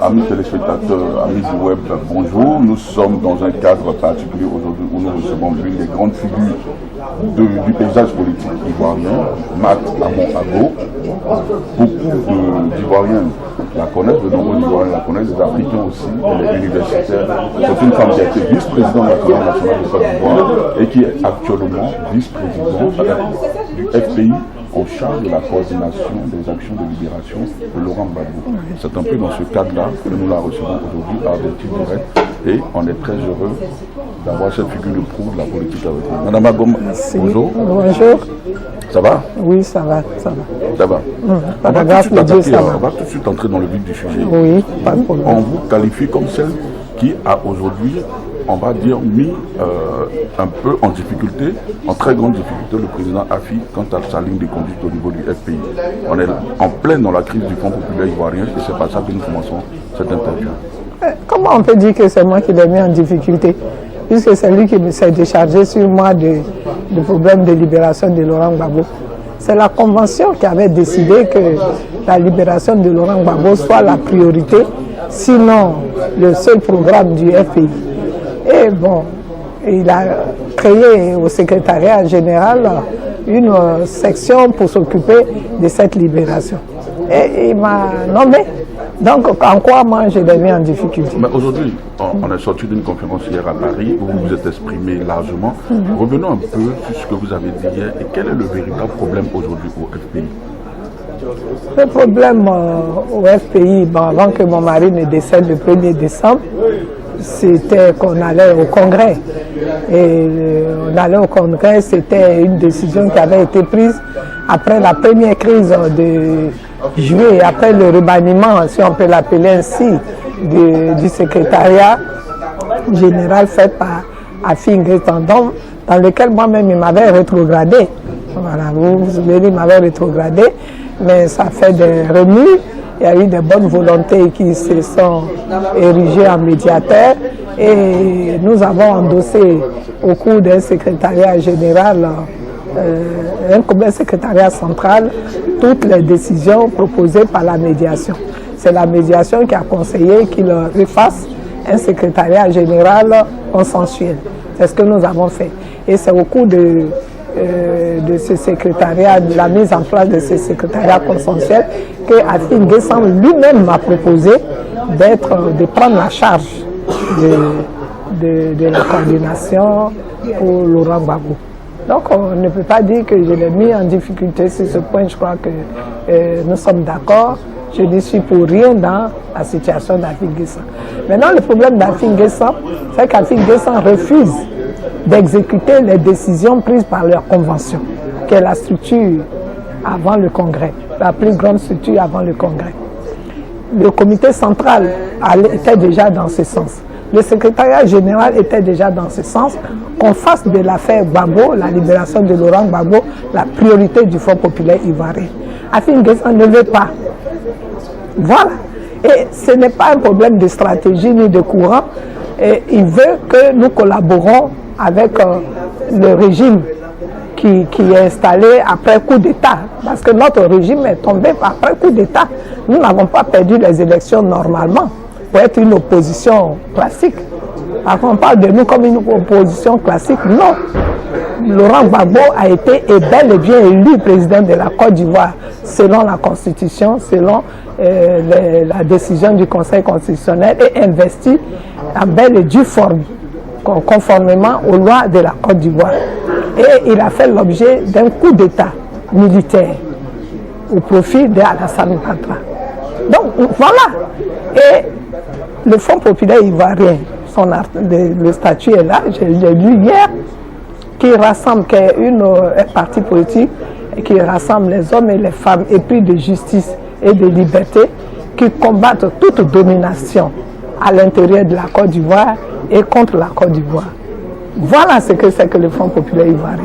Amis téléspectateurs, amis du web, bonjour. Nous sommes dans un cadre particulier aujourd'hui où nous recevons l'une des grandes figures du paysage politique ivoirien, Mat Amon Ago. Beaucoup d'Ivoiriens la connaissent, de nombreux Ivoiriens la connaissent, des Africains aussi, des universitaires. C'est une femme qui a été vice-présidente de l'Assemblée nationale de Côte d'Ivoire et qui est actuellement vice-présidente du FPI en charge de la coordination des actions de libération de Laurent Gbagbo. C'est un peu dans ce cadre-là que nous la recevons aujourd'hui à Vertu Direct et on est très heureux d'avoir cette figure de proue de la politique avec nous. Madame Agom, bonjour. Bonjour. Ça va? Oui, ça va, ça va. Ça va. On va tout de suite entrer dans le vif du sujet. Oui, pas de problème. On vous qualifie comme celle qui a aujourd'hui, on va dire, mis un peu en difficulté, en très grande difficulté, le président Afi quant à sa ligne de conduite au niveau du FPI. On est en plein dans la crise du Front populaire ivoirien et c'est par ça que nous commençons cette interview. Comment on peut dire que c'est moi qui l'ai mis en difficulté? Puisque c'est lui qui s'est déchargé sur moi du problème de libération de Laurent Gbagbo. C'est la convention qui avait décidé que la libération de Laurent Gbagbo soit la priorité, sinon le seul programme du FPI. Et bon, il a créé au secrétariat général une section pour s'occuper de cette libération. Et il m'a nommé. Donc, en quoi moi je l'ai mis en difficulté? Mais aujourd'hui, on est sorti d'une conférence hier à Paris où vous vous êtes exprimé largement. Revenons un peu sur ce que vous avez dit hier et quel est le véritable problème aujourd'hui au FPI? Le problème au FPI, avant que mon mari ne décède le 1er décembre, c'était qu'on allait au Congrès. Et on allait au Congrès, c'était une décision qui avait été prise après la première crise de juillet, après le remaniement, si on peut l'appeler ainsi, du secrétariat général fait par Afi N'Guessan, dans lequel moi-même il m'avait rétrogradé. Voilà, vous souvenez, il m'avait rétrogradé, mais ça fait des remue. Il y a eu des bonnes volontés qui se sont érigées en médiateurs et nous avons endossé au cours d'un secrétariat général, un secrétariat central, toutes les décisions proposées par la médiation. C'est la médiation qui a conseillé qu'il refasse un secrétariat général consensuel. C'est ce que nous avons fait. Et c'est au cours de ce secrétariat, de la mise en place de ce secrétariat consensuel, que Afi N'Guessan lui-même m'a proposé de prendre la charge de la coordination pour Laurent Gbagbo. Donc on ne peut pas dire que je l'ai mis en difficulté sur ce point. Je crois que nous sommes d'accord. Je ne suis pour rien dans la situation d'Afi N'Guessan. Maintenant, le problème d'Afi N'Guessan, c'est qu'Afi N'Guessan refuse d'exécuter les décisions prises par leur convention, qui est la structure avant le Congrès, la plus grande structure avant le Congrès. Le comité central était déjà dans ce sens. Le secrétariat général était déjà dans ce sens, qu'on fasse de l'affaire Gbagbo, la libération de Laurent Gbagbo, la priorité du Front populaire ivoirien. Afi N'Guessan ne veut pas. Voilà. Et ce n'est pas un problème de stratégie ni de courant. Et il veut que nous collaborons avec le régime qui est installé après coup d'État. Parce que notre régime est tombé après coup d'État. Nous n'avons pas perdu les élections normalement pour être une opposition classique. Alors on parle de nous comme une opposition classique. Non. Laurent Gbagbo a été bel et bien élu président de la Côte d'Ivoire selon la Constitution, selon la décision du Conseil constitutionnel et investi en belle et due forme, conformément aux lois de la Côte d'Ivoire. Et il a fait l'objet d'un coup d'État militaire au profit d'Alassane Ouattara. Donc voilà. Et le Front populaire ivoirien, le statut est là, j'ai lu hier, qui rassemble, qui est un parti politique qui rassemble les hommes et les femmes épris de justice et de liberté, qui combattent toute domination à l'intérieur de la Côte d'Ivoire et contre la Côte d'Ivoire. Voilà ce que c'est que le Front populaire ivoirien.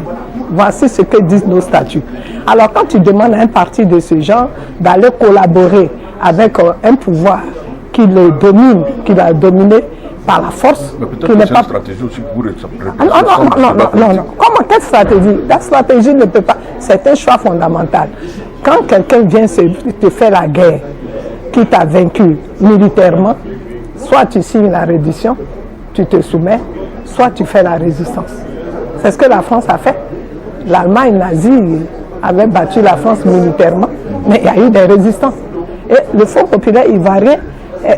Voici ce que disent nos statuts. Alors quand tu demandes à un parti de ce genre d'aller collaborer avec un pouvoir qui le domine, qui l'a dominé par la force, mais peut-être que c'est une stratégie aussi pour non. Comment, quelle stratégie? La stratégie ne peut pas. C'est un choix fondamental. Quand quelqu'un vient te faire la guerre, qui t'a vaincu militairement, soit tu signes la reddition, tu te soumets, soit tu fais la résistance. C'est ce que la France a fait. L'Allemagne nazie avait battu la France militairement, mais il y a eu des résistances. Et le Front populaire ivoirien,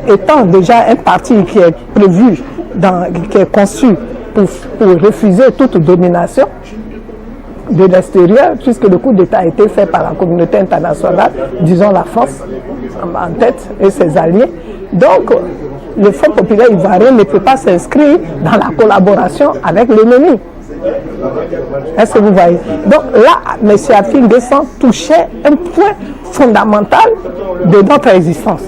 étant déjà un parti qui est prévu, qui est conçu pour refuser toute domination de l'extérieur, puisque le coup d'État a été fait par la communauté internationale, disons la France en tête et ses alliés. Donc, le Front populaire ivoirien ne peut pas s'inscrire dans la collaboration avec l'ennemi. Est-ce que vous voyez? Donc là, M. Affi N'Guessan touchait un point fondamental de notre existence.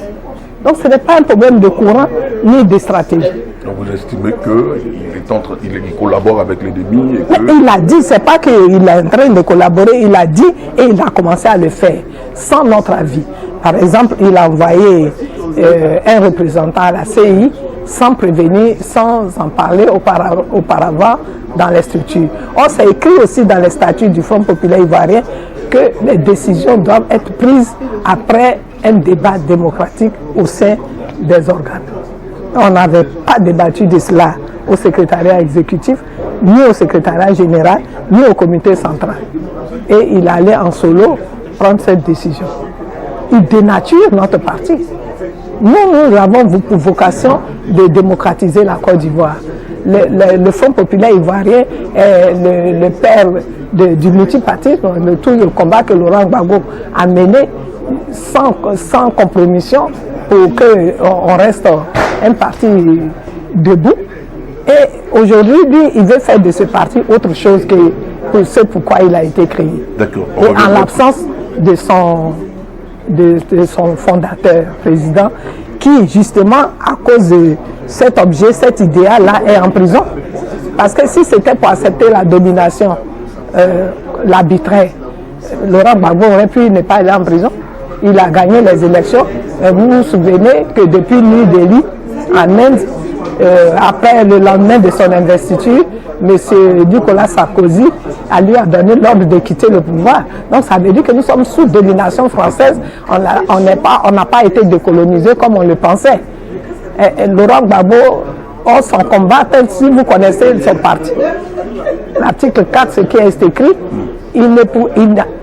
Donc ce n'est pas un problème de courant ni de stratégie. Donc vous estimez qu'il collabore avec l'ennemi et que... Mais il a dit, c'est pas qu'il est en train de collaborer, il a dit et il a commencé à le faire sans notre avis. Par exemple, il a envoyé un représentant à la CI sans prévenir, sans en parler auparavant dans les structures. On s'est écrit aussi dans les statuts du Front populaire ivoirien que les décisions doivent être prises après un débat démocratique au sein des organes. On n'avait pas débattu de cela au secrétariat exécutif, ni au secrétariat général, ni au comité central. Et il allait en solo prendre cette décision. Il dénature notre parti. Nous avons pour vocation de démocratiser la Côte d'Ivoire. Le Front populaire ivoirien est le père du multipartisme, de tout le combat que Laurent Gbagbo a mené sans compromission pour qu'on reste un parti debout. Et aujourd'hui, lui, il veut faire de ce parti autre chose que ce pourquoi il a été créé. D'accord. Et en l'absence de son fondateur, président, qui justement, à cause de cet objet, cet idéal-là, est en prison. Parce que si c'était pour accepter la domination, l'arbitraire, Laurent Gbagbo aurait pu ne pas aller en prison. Il a gagné les élections. Et vous vous souvenez que depuis New Delhi, en Inde, après le lendemain de son investiture, M. Nicolas Sarkozy lui a donné l'ordre de quitter le pouvoir. Donc ça veut dire que nous sommes sous domination française. On n'a pas été décolonisé comme on le pensait. Et Laurent Gbagbo, son combat, si vous connaissez son parti, l'article 4, ce qui est écrit,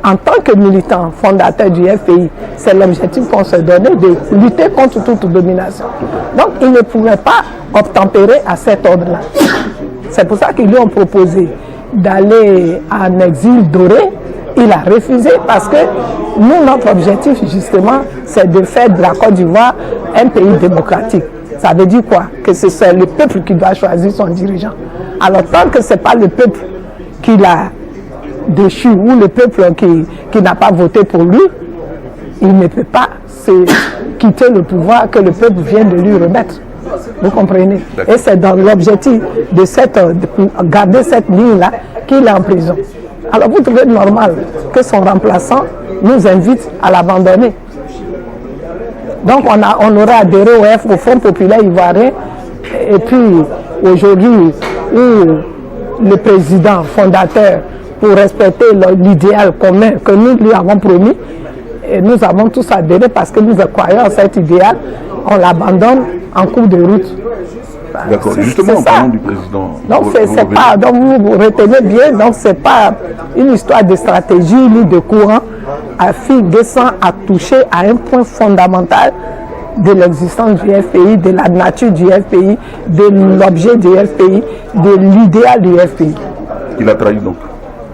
en tant que militant fondateur du FPI, c'est l'objectif qu'on se donnait de lutter contre toute domination. Donc il ne pouvait pas obtempérer à cet ordre-là. C'est pour ça qu'ils lui ont proposé d'aller en exil doré. Il a refusé parce que nous, notre objectif justement, c'est de faire de la Côte d'Ivoire un pays démocratique. Ça veut dire quoi? Que c'est le peuple qui doit choisir son dirigeant. Alors tant que ce n'est pas le peuple qui l'a déchu ou le peuple qui n'a pas voté pour lui, il ne peut pas quitter le pouvoir que le peuple vient de lui remettre. Vous comprenez? Et c'est dans l'objectif de garder cette ligne-là qu'il est en prison. Alors vous trouvez normal que son remplaçant nous invite à l'abandonner. Donc on aura adhéré au Front populaire ivoirien. Et puis aujourd'hui, où le président fondateur, pour respecter l'idéal commun que nous lui avons promis, et nous avons tous adhéré parce que nous croyons à cet idéal, on l'abandonne en cours de route. D'accord, justement en parlant du président. Donc vous retenez bien, donc c'est pas une histoire de stratégie ni de courant. Affi N'Guessan a touché à un point fondamental de l'existence du FPI, de la nature du FPI, de l'objet du FPI, de l'idéal du FPI. Il a trahi donc.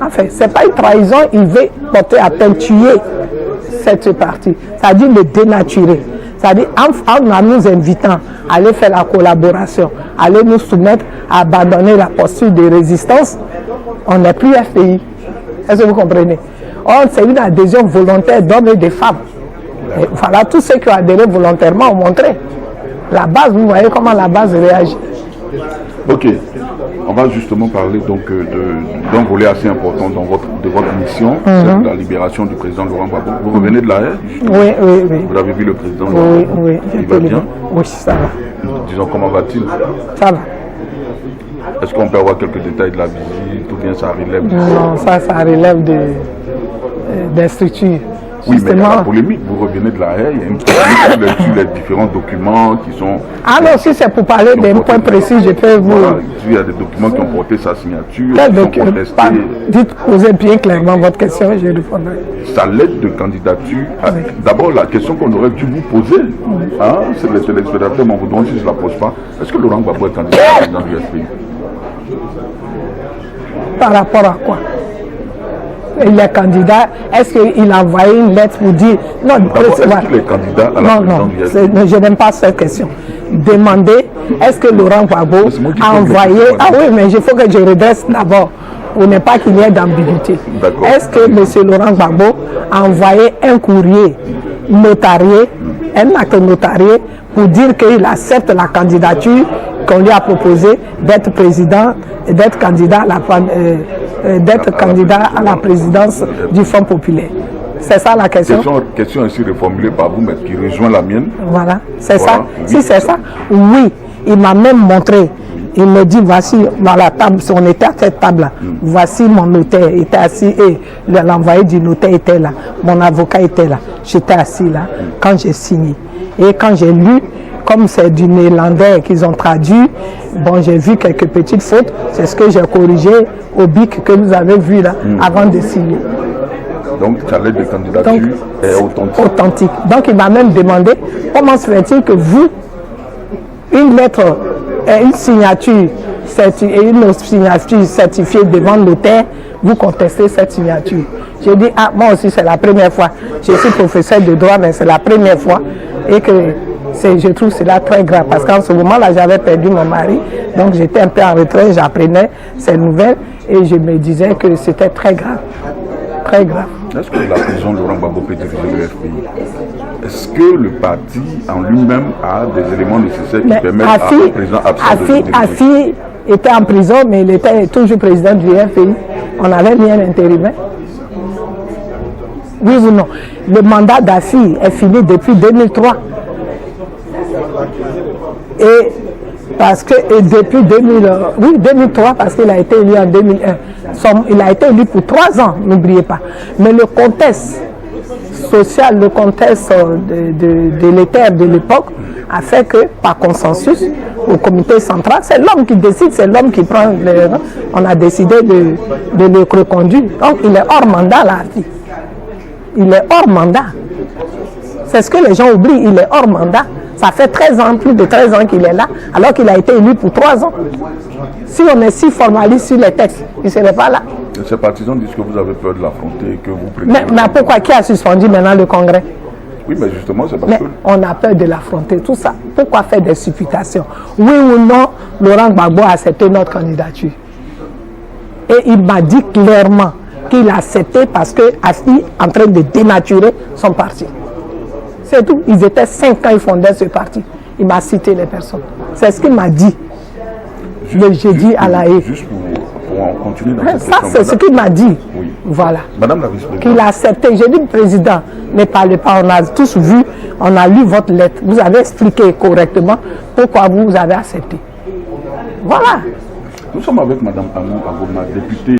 Enfin, ce n'est pas une trahison, il veut porter à peine tuer cette partie. C'est-à-dire le dénaturer. C'est-à-dire en nous invitant à aller faire la collaboration, à aller nous soumettre à abandonner la posture de résistance, on n'est plus FPI. Est-ce que vous comprenez? Or, c'est une adhésion volontaire d'hommes et de femmes. Et voilà, tous ceux qui ont adhéré volontairement ont montré. La base, vous voyez comment la base réagit. Ok. On va justement parler donc d'un volet assez important de votre mission, c'est la libération du président Laurent Gbagbo. Vous revenez de la haie? Oui. Vous avez vu le président Laurent Gbagbo? Oui. Il va bien? Oui, ça va. Disons, comment va-t-il? Ça va. Est-ce qu'on peut avoir quelques détails de la visite ou bien ça relève? Non, ça relève des structures. Oui, mais justement. la polémique, vous revenez de la haie, il y a une polémique sur les différents documents qui sont... Ah non, si c'est pour parler d'un point précis, je peux vous... Voilà, il y a des documents qui ont porté sa signature, Quel qui sont document? contestés. Dites, posez bien clairement votre question et je répondrai. Sa lettre de candidature. D'abord, la question qu'on aurait dû vous poser, hein, c'est les téléspectateurs m'en voudront si je ne la pose pas. Est-ce que Laurent Gbagbo est candidat à président du FPI? Par rapport à quoi? Il est candidat. Est-ce qu'il a envoyé une lettre pour dire... Non, Est-ce qu'il est candidat à la présidence du FPI? non, je n'aime pas cette question. Demandez, est-ce que Laurent Gbagbo a envoyé... Ah oui, mais il faut que je redresse d'abord, pour ne pas qu'il y ait d'ambiguïté. Est-ce que M. Laurent Gbagbo a envoyé un courrier notarié, un acte notarié, pour dire qu'il accepte la candidature qu'on lui a proposée d'être président et d'être candidat à la présidence du Front populaire? C'est ça la question. Question ainsi reformulée par vous, mais qui rejoint la mienne. Voilà, c'est ça. Oui, Si c'est ça, oui, il m'a même montré. Il me dit, voici, dans la table, on était à cette table-là, voici mon notaire était assis et l'envoyé du notaire était là, mon avocat était là, j'étais assis là, quand j'ai signé. Et quand j'ai lu, comme c'est du néerlandais qu'ils ont traduit, bon, j'ai vu quelques petites fautes, c'est ce que j'ai corrigé au bic que vous avez vu là, avant de signer. Donc, sa lettre de candidature est authentique. Authentique. Donc, il m'a même demandé, comment se fait-il que vous, une lettre, une signature certifiée devant le notaire, vous contestez cette signature? J'ai dit, ah, moi aussi, c'est la première fois. Je suis professeur de droit, mais c'est la première fois. Et que je trouve cela très grave. Parce qu'en ce moment-là, j'avais perdu mon mari. Donc, j'étais un peu en retrait, j'apprenais ces nouvelles. Et je me disais que c'était très grave. Très grave. Est-ce que la prison Laurent Gbagbo peut diriger le FPI? Est-ce que le parti en lui-même a des éléments nécessaires qui permettent à un président absent de diriger? Afi était en prison, mais il était toujours président du FPI. On avait mis un intérimaire. Oui ou non? Le mandat d'Afi est fini depuis 2003. Et parce que depuis 2003, parce qu'il a été élu en 2001. Il a été élu pour 3 ans, n'oubliez pas. Mais le contexte social, le contexte délétère de l'époque a fait que, par consensus, au comité central, c'est l'homme qui décide, c'est l'homme qui prend on a décidé de le reconduire. Donc, il est hors mandat, là. Il est hors mandat. C'est ce que les gens oublient, il est hors mandat. Ça fait 13 ans, plus de 13 ans qu'il est là, alors qu'il a été élu pour 3 ans. Si on est si formaliste sur les textes, il ne serait pas là. Ces partisans disent que vous avez peur de l'affronter et que vous préférez... Mais pourquoi? Qui a suspendu maintenant le Congrès? Oui, mais justement, c'est parce que... on a peur de l'affronter, tout ça. Pourquoi faire des supputations? Oui ou non, Laurent Gbagbo a accepté notre candidature. Et il m'a dit clairement qu'il a accepté parce que Afi est en train de dénaturer son parti. C'est tout. Ils étaient 5 ans, ils fondaient ce parti. Il m'a cité les personnes. C'est ce qu'il m'a dit. Le jeudi à la haie. Juste pour en continuer dans cette Ça, c'est ce qu'il m'a dit. Oui. Voilà. Madame la vice-présidente. Qu'il a accepté. J'ai dit, président, ne parlez pas. On a tous vu, on a lu votre lettre. Vous avez expliqué correctement pourquoi vous avez accepté. Voilà. Nous sommes avec Madame Amou Agoma, députée.